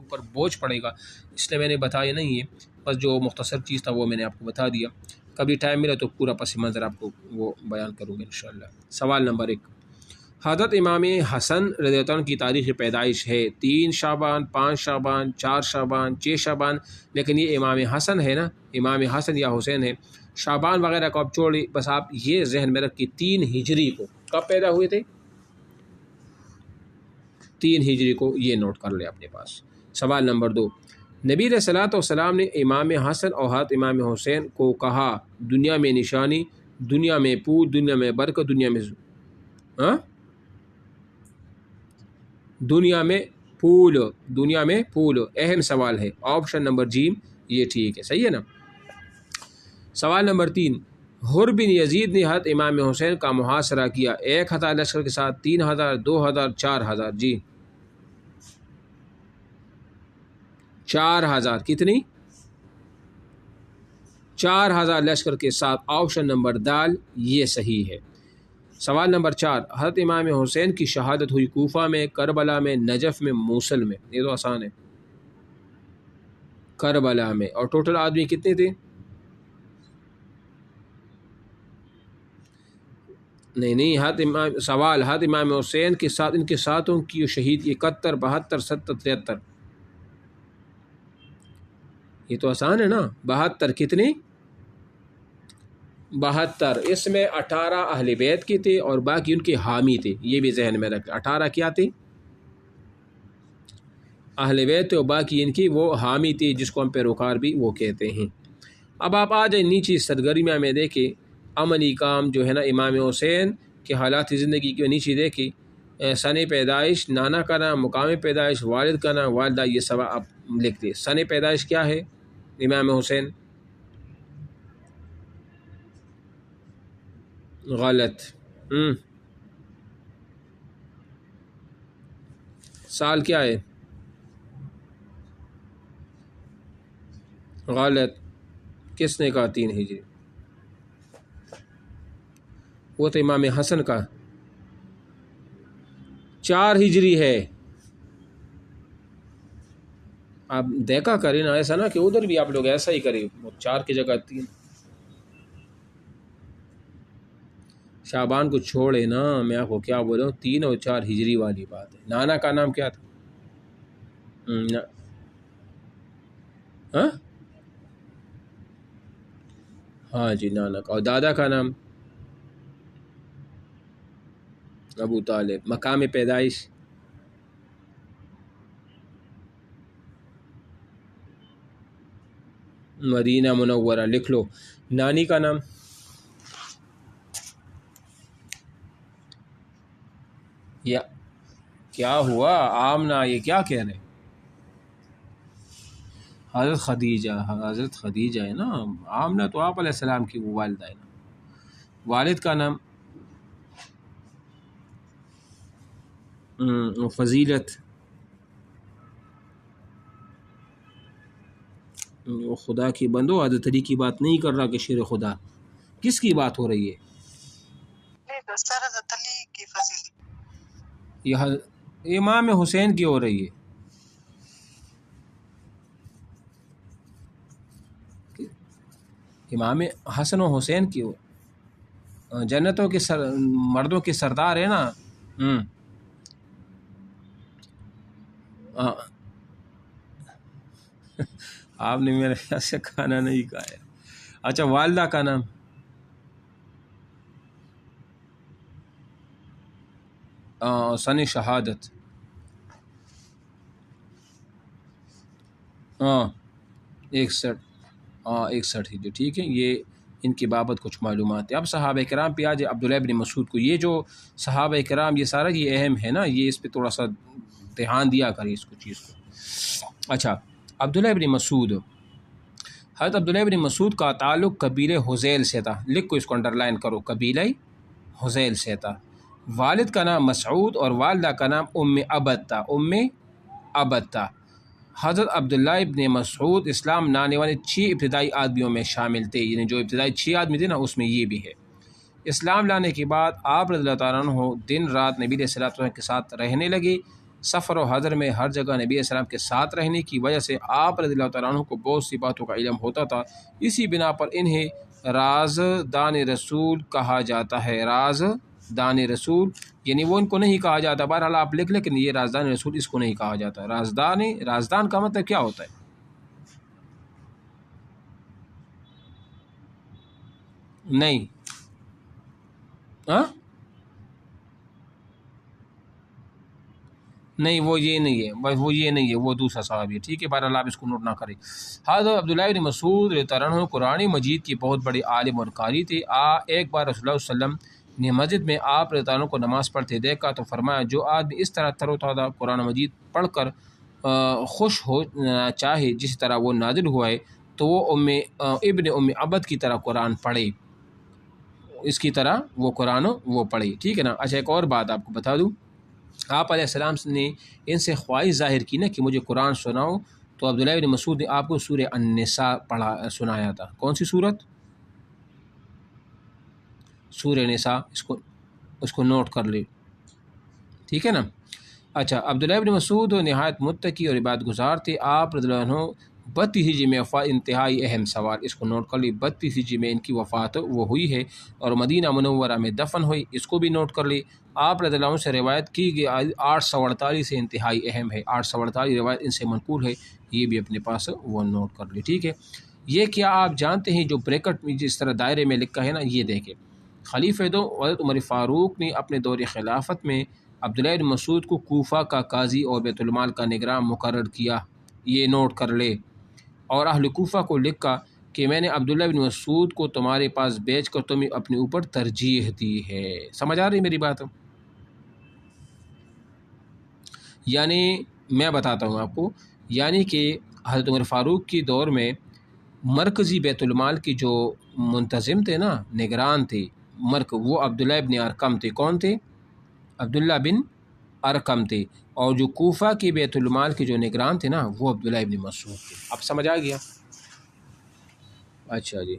اوپر بوجھ پڑے گا، اس لیے میں نے بتایا نہیں ہے، بس جو مختصر چیز تھا وہ میں نے آپ کو بتا دیا. کبھی ٹائم ملا تو پورا پس منظر آپ کو وہ بیان کروں گا انشاءاللہ. سوال نمبر 1، حضرت امام حسن رضی اللہ عنہ کی تاریخ پیدائش ہے 3 شعبان، 5 شعبان، 4 شعبان، 6 شعبان، لیکن یہ امام حسن ہے نا، امام حسن یا حسین ہے. شعبان وغیرہ کو آپ چھوڑی، بس آپ یہ ذہن میں رکھیں 3 ہجری کو کب پیدا ہوئے تھے، 3 ہجری کو، یہ نوٹ کر لیں اپنے پاس. سوال نمبر 2، نبی علیہ الصلوۃ والسلام نے امام حسن اور حضرت امام حسین کو کہا دنیا میں نشانی، دنیا میں پوت، دنیا میں برکت، دنیا میں دنیا میں پھول، دنیا میں پھول. اہم سوال ہے، آپشن نمبر جیم یہ ٹھیک ہے، صحیح ہے نا. سوال نمبر 3، حر بن یزید نے حضرت امام حسین کا محاصرہ کیا 1000 لشکر کے ساتھ، 3000، 2000، 4000. جی 4000. کتنی؟ 4000 لشکر کے ساتھ. آپشن نمبر دال یہ صحیح ہے. سوال نمبر 4، حضرت امام حسین کی شہادت ہوئی کوفہ میں، کربلا میں، نجف میں، موصل میں. یہ تو آسان ہے، کربلا میں. اور ٹوٹل آدمی کتنے تھے؟ نہیں سوال حضرت امام حسین کے ساتھ ان کے ساتھوں کی شہید 71، 72، 70، 73. یہ تو آسان ہے نا. 72 کتنے؟ 72. اس میں 18 اہل بیت کے تھے اور باقی ان کے حامی تھے، یہ بھی ذہن میں رکھ. 18 کیا تھے؟ اہل بیت تھے اور باقی ان کی وہ حامی تھی، جس کو ہم پیروکار بھی وہ کہتے ہیں. اب آپ آ جائیں نیچے سرگرمیہ میں، دیکھیں عملی کام جو ہے نا امام حسین کے حالات زندگی کے نیچے دیکھیں. سن پیدائش، نانا کا نام، مقام پیدائش، والد کا نام، والدہ، یہ سب آپ لکھ دیں. سن پیدائش کیا ہے امام حسین؟ غلط. سال کیا ہے؟ غلط. کس نے کہا 3 ہجری؟ وہ تو امام حسن کا 4 ہجری ہے. آپ دیکھا کریں نا، ایسا نا کہ ادھر بھی آپ لوگ ایسا ہی کریں، 4 کی جگہ 3. شعبان کو چھوڑے نا، میں آپ کو کیا بول رہا ہوں، 3 اور 4 ہجری والی بات ہے. نانا کا نام کیا تھا؟ ہاں جی نانا کا. اور دادا کا نام؟ ابو طالب. مقام پیدائش؟ مدینہ منورہ. لکھ لو. نانی کا نام؟ یا کیا ہوا آمنہ، یہ کیا کہہ رہے ہیں؟ حضرت خدیجہ. حضرت خدیجہ ہے نا. آمنہ تو آپ علیہ السلام کی وہ والدہ ہے نا. والد کا نام؟ فضیلت. خدا کی بندو، حضرت علی کی بات نہیں کر رہا کہ شیر خدا. کس کی بات ہو رہی ہے؟ حضرت علی کی فضیلت. یہ امام حسین کی ہو رہی ہے. امام حسن و حسین کی جنتوں کے مردوں کے سردار ہے نا. آپ نے میرے خیال سے کھانا نہیں کھایا. اچھا والدہ کا نام؟ سن شہادت. 61. 61 ہجری. ٹھیک ہے، یہ ان کی بابت کچھ معلومات ہے. اب صحابہ کرام پہ آج عبداللہ ابن مسعود کو. یہ جو صحابہ کرام یہ سارا یہ اہم ہے نا، یہ اس پہ تھوڑا سا دھیان دیا کریں اس کو چیز کو. اچھا عبداللہ ابن مسعود، حضرت عبداللہ ابن مسعود کا تعلق قبیلہ حذیل سے تھا. لکھ کو اس کو انڈر لائن کرو، قبیلہ حذیل سے تھا. والد کا نام مسعود اور والدہ کا نام ام عبد تھا. ام عبد تھا. حضرت عبداللہ ابن مسعود اسلام لانے والے 6 ابتدائی آدمیوں میں شامل تھے. یعنی جو ابتدائی 6 آدمی تھے نا، اس میں یہ بھی ہے. اسلام لانے کے بعد آپ رضی اللہ تعالیٰ عنہ دن رات نبی علیہ الصلوۃ والسلام کے ساتھ رہنے لگے. سفر و حضر میں ہر جگہ نبی علیہ السلام کے ساتھ رہنے کی وجہ سے آپ رضی اللہ تعالیٰ عنہ کو بہت سی باتوں کا علم ہوتا تھا، اسی بنا پر انہیں رازدان رسول کہا جاتا ہے۔ رازدان رسول یعنی وہ ان کو نہیں کہا جاتا، بہرحال آپ لکھ لیکن یہ رازدان رسول اس کو نہیں کہا جاتا۔ رازدان کا مطلب کیا ہوتا ہے؟ نہیں ہاں نہیں، وہ یہ نہیں ہے، وہ یہ نہیں ہے، وہ دوسرا صحابی ہے، ٹھیک ہے، بہرحال آپ اس کو نوٹ نہ کریں۔ حضرت عبداللہ بن مسعود رضی اللہ عنہ قرآن مجید کی بہت بڑی عالم اور قاری تھے۔ ایک بار رسول اللہ صلی اللہ علیہ وسلم نے مسجد میں آپ رضی اللہ عنہ کو نماز پڑھتے دیکھا تو فرمایا، جو آدمی اس طرح تر و تازہ قرآن مجید پڑھ کر خوش ہونا چاہے جس طرح وہ نازل ہوا ہے تو وہ ابن عبد کی طرح قرآن پڑھے، اس کی طرح وہ قرآن وہ پڑھے، ٹھیک ہے نا۔ اچھا ایک اور بات آپ کو بتا دوں، آپ علیہ السلام نے ان سے خواہش ظاہر کی نا کہ مجھے قرآن سناؤ، تو عبداللہ بن مسعود نے آپ کو سورہ النساء سنایا تھا۔ کون سی صورت؟ سورہ نساء، اس کو نوٹ کر لے، ٹھیک ہے نا۔ اچھا، عبداللہ بن مسعود نہایت متقی اور عبادت گزار تھے۔ آپ رضی اللہ عنہ 32 ہجری میں وفات، انتہائی اہم سوال، اس کو نوٹ کر لی، 32 ہجری میں ان کی وفات وہ ہوئی ہے اور مدینہ منورہ میں دفن ہوئی، اس کو بھی نوٹ کر لی۔ آپ رضی اللہ عنہ سے روایت کی گئی 848 سے انتہائی اہم ہے، 848 روایت ان سے منقول ہے، یہ بھی اپنے پاس وہ نوٹ کر لی، ٹھیک ہے۔ یہ کیا آپ جانتے ہیں جو بریکٹ میں جس طرح دائرے میں لکھا ہے نا، یہ دیکھیں، خلیفہ دو حضرت عمر فاروق نے اپنے دور خلافت میں عبداللہ بن مسعود کو کوفہ کا قاضی اور بیت المال کا نگراں مقرر کیا، یہ نوٹ کر لے، اور اہل کوفہ کو لکھا کہ میں نے عبداللہ بن مسعود کو تمہارے پاس بیچ کر تمہیں اپنے اوپر ترجیح دی ہے۔ سمجھ آ رہی میری بات؟ یعنی میں بتاتا ہوں آپ کو، یعنی کہ حضرت عمر فاروق کی دور میں مرکزی بیت المال کی جو منتظم تھے نا، نگران تھے وہ عبداللہ بن ارقم تھے۔ کون تھے؟ عبداللہ بن ارقم تھے، اور جو کوفہ کی بیت المال کے جو نگران تھے نا، وہ عبداللہ بن مسعود تھے۔ اب سمجھ آ گیا؟ اچھا جی۔